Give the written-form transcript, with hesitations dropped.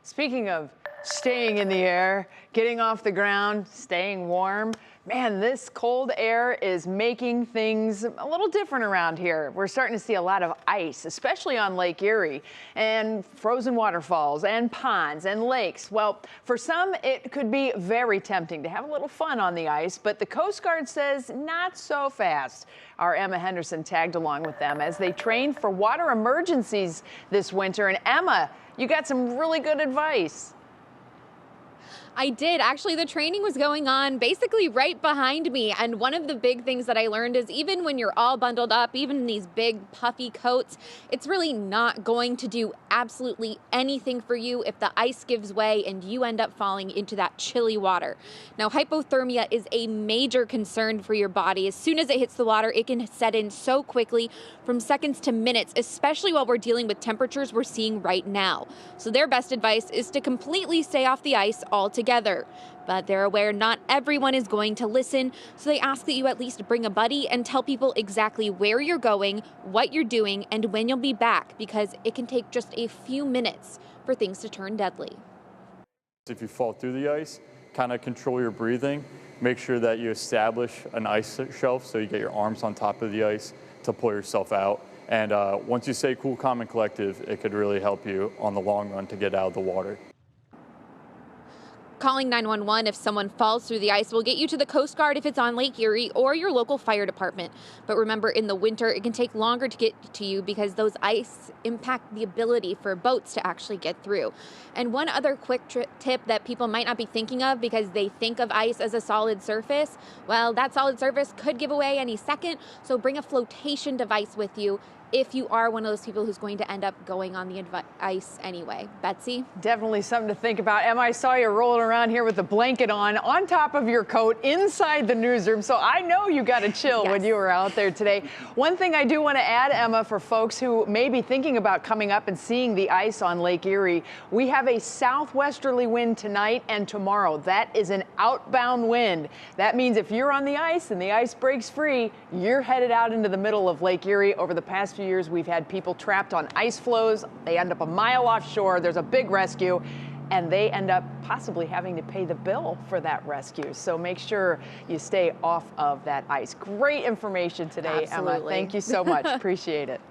Speaking of staying in the air, getting off the ground, staying warm, man, this cold air is making things a little different around here. We're starting to see a lot of ice, especially on Lake Erie, and frozen waterfalls and ponds and lakes. Well, for some, it could be very tempting to have a little fun on the ice, but the Coast Guard says not so fast. Our Emma Henderson tagged along with them as they trained for water emergencies this winter. And Emma, you got some really good advice. I did. Actually, the training was going on basically right behind me. And one of the big things that I learned is even when you're all bundled up, even in these big puffy coats, it's really not going to do absolutely anything for you if the ice gives way and you end up falling into that chilly water. Now, hypothermia is a major concern for your body. As soon as it hits the water, it can set in so quickly from seconds to minutes, especially while we're dealing with temperatures we're seeing right now. So their best advice is to completely stay off the ice altogether. But they're aware not everyone is going to listen, so they ask that you at least bring a buddy and tell people exactly where you're going, what you're doing, and when you'll be back, because it can take just a few minutes for things to turn deadly. If you fall through the ice, kind of control your breathing. Make sure that you establish an ice shelf so you get your arms on top of the ice to pull yourself out. And once you stay cool, calm, and collective, it could really help you on the long run to get out of the water. Calling 911 if someone falls through the ice will get you to the Coast Guard if it's on Lake Erie or your local fire department. But remember, in the winter, it can take longer to get to you because those ice impact the ability for boats to actually get through. And one other quick tip that people might not be thinking of because they think of ice as a solid surface, well, that solid surface could give away any second, so bring a flotation device with you if you are one of those people who's going to end up going on the ice anyway. Betsy? Definitely something to think about. Emma, I saw you rolling around here with the blanket on top of your coat inside the newsroom, so I know you got a chill when you were out there today. One thing I do want to add, Emma, for folks who may be thinking about coming up and seeing the ice on Lake Erie, we have a southwesterly wind tonight and tomorrow. That is an outbound wind. That means if you're on the ice and the ice breaks free, you're headed out into the middle of Lake Erie. Over the past few years, we've had people trapped on ice floes. They end up a mile offshore. There's a big rescue, and they end up possibly having to pay the bill for that rescue. So make sure you stay off of that ice. Great information today, Absolutely. Emma. Thank you so much. Appreciate it.